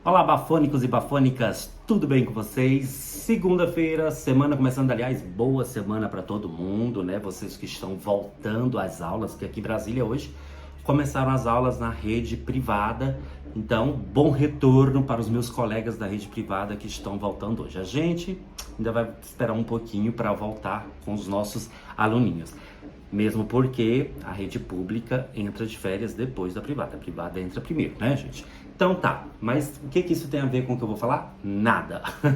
Olá, bafônicos e bafônicas, tudo bem com vocês? Segunda-feira, semana começando, aliás, boa semana para todo mundo, né? Vocês que estão voltando às aulas, que aqui em Brasília hoje começaram as aulas na rede privada. Então, bom retorno para os meus colegas da rede privada que estão voltando hoje. A gente ainda vai esperar um pouquinho para voltar com os nossos aluninhos. Mesmo porque a rede pública entra de férias depois da privada. A privada entra primeiro, né, gente? Então tá, mas o que isso tem a ver com o que eu vou falar? Nada. O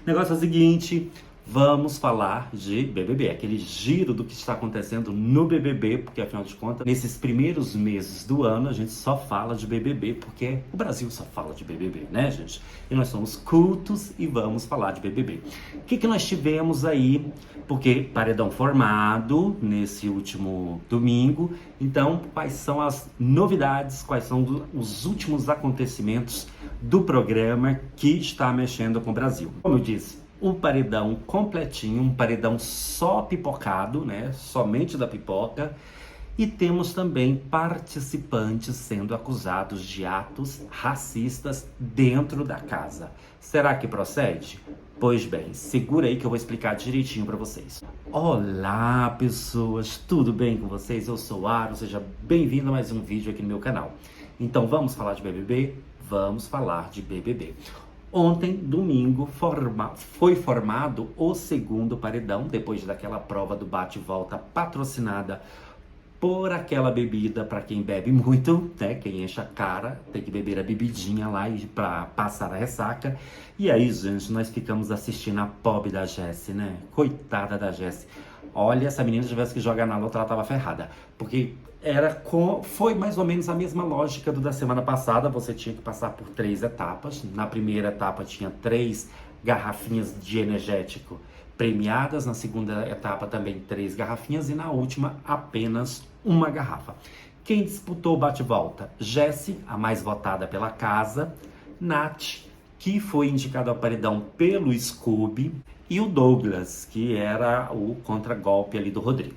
negócio é o seguinte, vamos falar de BBB, aquele giro do que está acontecendo no BBB, porque afinal de contas, nesses primeiros meses do ano, a gente só fala de BBB, porque o Brasil só fala de BBB, né, gente? E nós somos cultos e vamos falar de BBB. O que nós tivemos aí? Porque paredão formado nesse último domingo, então quais são as novidades, quais são os últimos acontecimentos do programa que está mexendo com o Brasil? Como eu disse, um paredão completinho, um paredão só pipocado, né? Somente da pipoca. E temos também participantes sendo acusados de atos racistas dentro da casa. Será que procede? Pois bem, segura aí que eu vou explicar direitinho para vocês. Olá, pessoas, tudo bem com vocês? Eu sou o Aro, seja bem-vindo a mais um vídeo aqui no meu canal. Então, vamos falar de BBB? Vamos falar de BBB. Ontem, domingo, foi formado o segundo paredão, depois daquela prova do bate-volta patrocinada por aquela bebida para quem bebe muito, né? Quem enche a cara tem que beber a bebidinha lá para passar a ressaca. E aí, gente, nós ficamos assistindo a pobre da Jessi, né? Coitada da Jessi. Olha, essa menina, se tivesse que jogar na luta, ela tava ferrada. Porque foi mais ou menos a mesma lógica do da semana passada. Você tinha que passar por 3 etapas. Na primeira etapa tinha 3 garrafinhas de energético premiadas. Na segunda etapa também 3 garrafinhas. E na última apenas uma garrafa. Quem disputou o bate-volta? Jessi, a mais votada pela casa. Nath, que foi indicado ao paredão pelo Scooby. E o Douglas, que era o contragolpe ali do Rodrigo.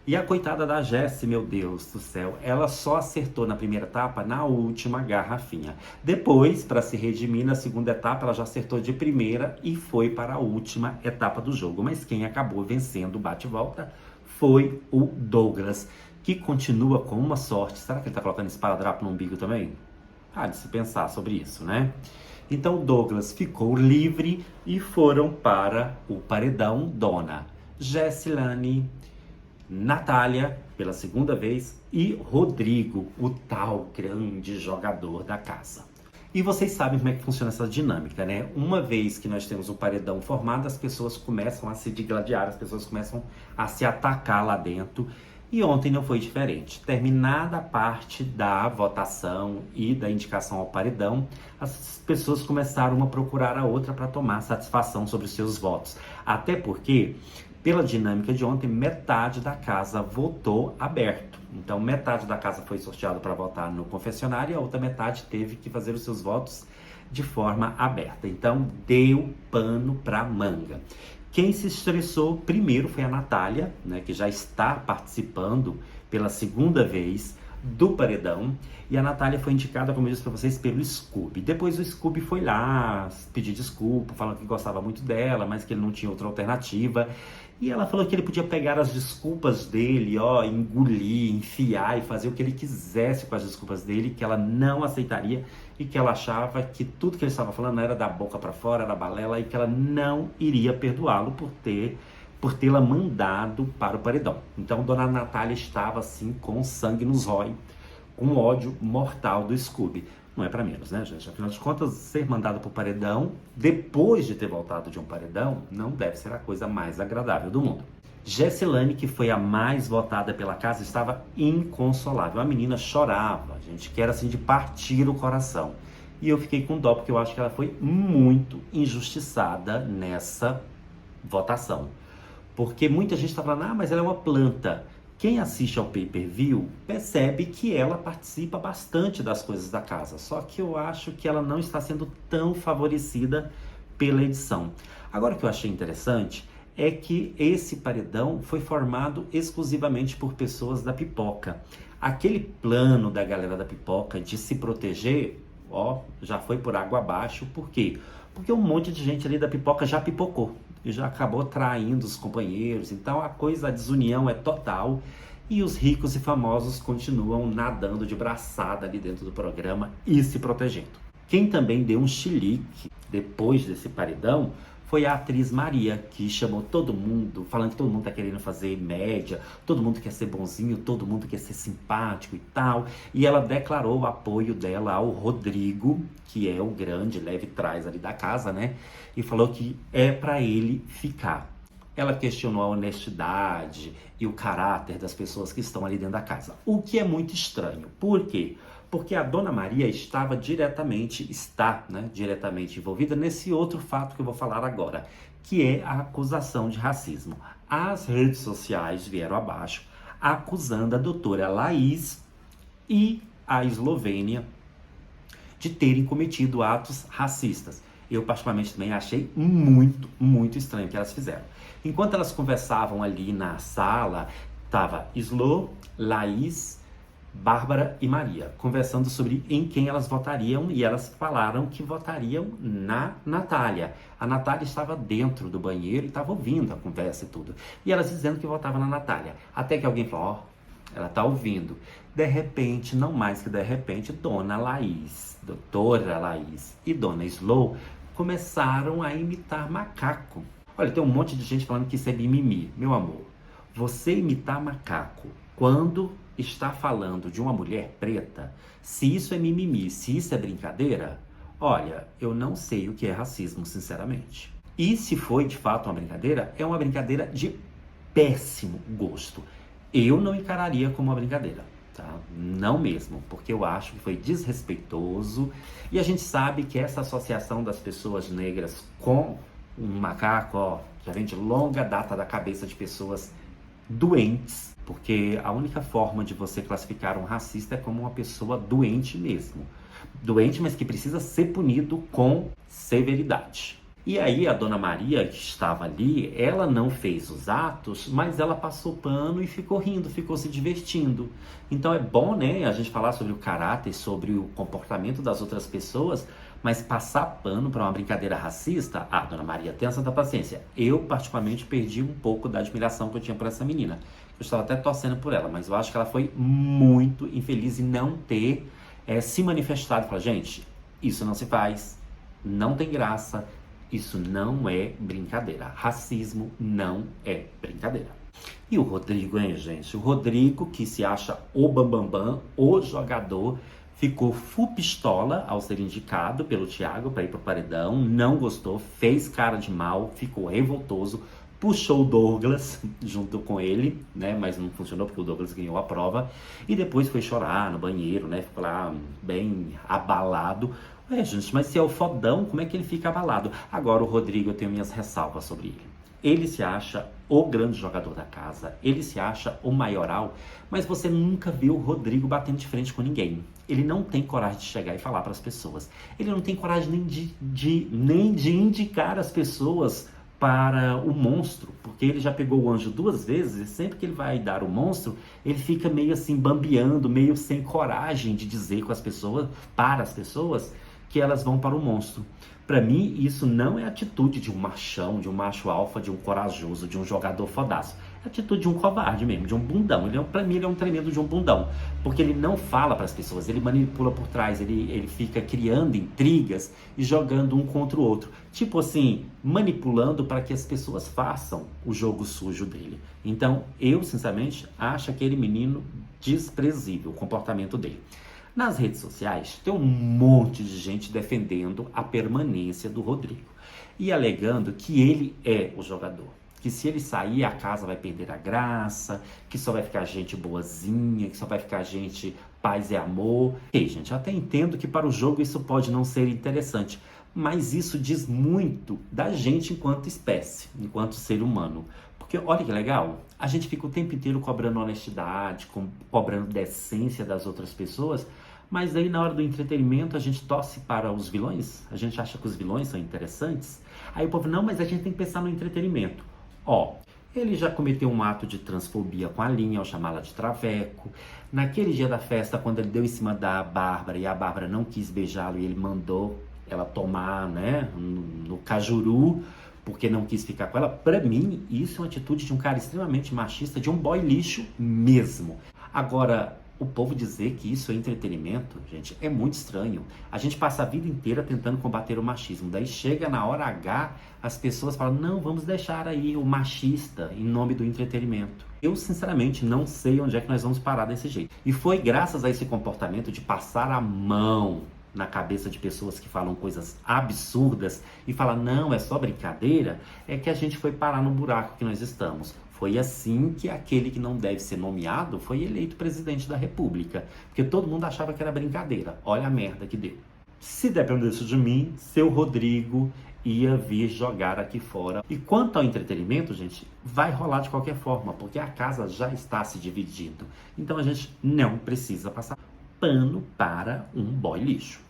E a coitada da Jessi, meu Deus do céu, ela só acertou na primeira etapa, na última garrafinha. Depois, para se redimir, na segunda etapa, ela já acertou de primeira e foi para a última etapa do jogo. Mas quem acabou vencendo o bate-volta foi o Douglas, que continua com uma sorte. Será que ele tá colocando esparadrapo no umbigo também? Ah, de se pensar sobre isso, né? Então, Douglas ficou livre e foram para o paredão Dona Jessilane, Natália, pela segunda vez, e Rodrigo, o tal grande jogador da casa. E vocês sabem como é que funciona essa dinâmica, né? Uma vez que nós temos o paredão formado, as pessoas começam a se digladiar, as pessoas começam a se atacar lá dentro. E ontem não foi diferente. Terminada a parte da votação e da indicação ao paredão, as pessoas começaram a procurar a outra para tomar satisfação sobre os seus votos. Até porque, pela dinâmica de ontem, metade da casa votou aberto. Então, metade da casa foi sorteada para votar no confessionário e a outra metade teve que fazer os seus votos de forma aberta. Então, deu pano para manga. Quem se estressou primeiro foi a Natália, né, que já está participando pela segunda vez do paredão. E a Natália foi indicada, como eu disse para vocês, pelo Scooby. Depois o Scooby foi lá pedir desculpa, falando que gostava muito dela, mas que ele não tinha outra alternativa. E ela falou que ele podia pegar as desculpas dele, engolir, enfiar e fazer o que ele quisesse com as desculpas dele, que ela não aceitaria e que ela achava que tudo que ele estava falando era da boca para fora, era balela e que ela não iria perdoá-lo por tê-la mandado para o paredão. Então, Dona Natália estava assim com sangue nos olhos, com ódio mortal do Scooby. Não é para menos, né, gente? Afinal de contas, ser mandado para o paredão, depois de ter voltado de um paredão, não deve ser a coisa mais agradável do mundo. Jessilane, que foi a mais votada pela casa, estava inconsolável. A menina chorava, gente, que era assim de partir o coração. E eu fiquei com dó, porque eu acho que ela foi muito injustiçada nessa votação. Porque muita gente está falando, mas ela é uma planta. Quem assiste ao pay-per-view percebe que ela participa bastante das coisas da casa. Só que eu acho que ela não está sendo tão favorecida pela edição. Agora, o que eu achei interessante é que esse paredão foi formado exclusivamente por pessoas da pipoca. Aquele plano da galera da pipoca de se proteger ó, já foi por água abaixo. Por quê? Porque um monte de gente ali da pipoca já pipocou e já acabou traindo os companheiros. Então a desunião é total e os ricos e famosos continuam nadando de braçada ali dentro do programa e se protegendo. Quem também deu um chilique depois desse paredão foi a atriz Maria, que chamou todo mundo, falando que todo mundo tá querendo fazer média, todo mundo quer ser bonzinho, todo mundo quer ser simpático e tal. E ela declarou o apoio dela ao Rodrigo, que é o grande leve trás ali da casa, né? E falou que é para ele ficar. Ela questionou a honestidade e o caráter das pessoas que estão ali dentro da casa. O que é muito estranho. Por quê? Porque a Dona Maria está diretamente envolvida nesse outro fato que eu vou falar agora, que é a acusação de racismo. As redes sociais vieram abaixo, acusando a doutora Laís e a Eslovênia de terem cometido atos racistas. Eu, particularmente, também achei muito estranho o que elas fizeram. Enquanto elas conversavam ali na sala, tava Slo, Laís, Bárbara e Maria, conversando sobre em quem elas votariam, e elas falaram que votariam na Natália. A Natália estava dentro do banheiro e estava ouvindo a conversa e tudo. E elas dizendo que votavam na Natália. Até que alguém falou, ó, ela tá ouvindo. De repente, não mais que de repente, Dona Laís, doutora Laís e Dona Slow começaram a imitar macaco. Olha, tem um monte de gente falando que isso é mimimi. Meu amor, você imitar macaco quando está falando de uma mulher preta, se isso é mimimi, se isso é brincadeira, olha, eu não sei o que é racismo, sinceramente. E se foi de fato uma brincadeira, é uma brincadeira de péssimo gosto. Eu não encararia como uma brincadeira, tá? Não mesmo, porque eu acho que foi desrespeitoso e a gente sabe que essa associação das pessoas negras com um macaco, ó, já vem de longa data da cabeça de pessoas doentes, porque a única forma de você classificar um racista é como uma pessoa doente mesmo. Doente, mas que precisa ser punido com severidade. E aí a Dona Maria, que estava ali, ela não fez os atos, mas ela passou pano e ficou rindo, ficou se divertindo. Então é bom, né, a gente falar sobre o caráter, sobre o comportamento das outras pessoas, mas passar pano para uma brincadeira racista, Dona Maria, tenha santa paciência. Eu, particularmente, perdi um pouco da admiração que eu tinha por essa menina. Eu estava até torcendo por ela, mas eu acho que ela foi muito infeliz em não ter se manifestado. Falar, gente, isso não se faz, não tem graça, isso não é brincadeira. Racismo não é brincadeira. E o Rodrigo, hein, gente? O Rodrigo, que se acha o bambambam, o jogador, ficou full pistola ao ser indicado pelo Thiago para ir pro paredão, não gostou, fez cara de mal, ficou revoltoso, puxou o Douglas junto com ele, né? Mas não funcionou porque o Douglas ganhou a prova. E depois foi chorar no banheiro, né? Ficou lá bem abalado. Gente, mas se é o fodão, como é que ele fica abalado? Agora o Rodrigo, eu tenho minhas ressalvas sobre ele. Ele se acha o grande jogador da casa, ele se acha o maioral, mas você nunca viu o Rodrigo batendo de frente com ninguém. Ele não tem coragem de chegar e falar para as pessoas. Ele não tem coragem nem de indicar as pessoas para o monstro, porque ele já pegou o anjo 2 vezes e sempre que ele vai dar o monstro, ele fica meio assim bambeando, meio sem coragem de dizer com as pessoas, para as pessoas, que elas vão para o monstro. Para mim, isso não é atitude de um machão, de um macho alfa, de um corajoso, de um jogador fodaço. É atitude de um covarde mesmo, de um bundão. Para mim, ele é um tremendo de um bundão. Porque ele não fala para as pessoas, ele manipula por trás, ele fica criando intrigas e jogando um contra o outro. Tipo assim, manipulando para que as pessoas façam o jogo sujo dele. Então, eu, sinceramente, acho aquele menino desprezível, o comportamento dele. Nas redes sociais, tem um monte de gente defendendo a permanência do Rodrigo e alegando que ele é o jogador, que se ele sair a casa vai perder a graça, que só vai ficar gente boazinha, que só vai ficar gente paz e amor. E gente, até entendo que para o jogo isso pode não ser interessante, mas isso diz muito da gente enquanto espécie, enquanto ser humano. Porque olha que legal, a gente fica o tempo inteiro cobrando honestidade, cobrando decência das outras pessoas, mas aí na hora do entretenimento a gente torce para os vilões, a gente acha que os vilões são interessantes. Aí o povo, não, mas a gente tem que pensar no entretenimento. Ó, Ele já cometeu um ato de transfobia com a Linha ao chamá-la de traveco. Naquele dia da festa, quando ele deu em cima da Bárbara e a Bárbara não quis beijá-lo e ele mandou ela tomar, né, no cajuru, porque não quis ficar com ela. Pra mim, isso é uma atitude de um cara extremamente machista, de um boy lixo mesmo. Agora, o povo dizer que isso é entretenimento, gente, é muito estranho. A gente passa a vida inteira tentando combater o machismo. Daí chega na hora H, as pessoas falam, não, vamos deixar aí o machista em nome do entretenimento. Eu, sinceramente, não sei onde é que nós vamos parar desse jeito. E foi graças a esse comportamento de passar a mão na cabeça de pessoas que falam coisas absurdas e falam, não, é só brincadeira, é que a gente foi parar no buraco que nós estamos. Foi assim que aquele que não deve ser nomeado foi eleito presidente da República, porque todo mundo achava que era brincadeira. Olha a merda que deu. Se dependesse de mim, seu Rodrigo ia vir jogar aqui fora. E quanto ao entretenimento, gente, vai rolar de qualquer forma, porque a casa já está se dividindo. Então a gente não precisa passar pano para um boy lixo.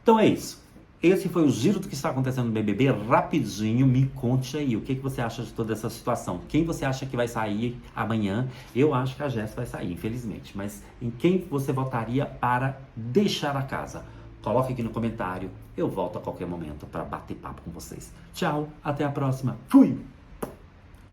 Então é isso. Esse foi o giro do que está acontecendo no BBB. Rapidinho, me conte aí o que você acha de toda essa situação. Quem você acha que vai sair amanhã? Eu acho que a Jess vai sair, infelizmente. Mas em quem você votaria para deixar a casa? Coloque aqui no comentário. Eu volto a qualquer momento para bater papo com vocês. Tchau, até a próxima. Fui!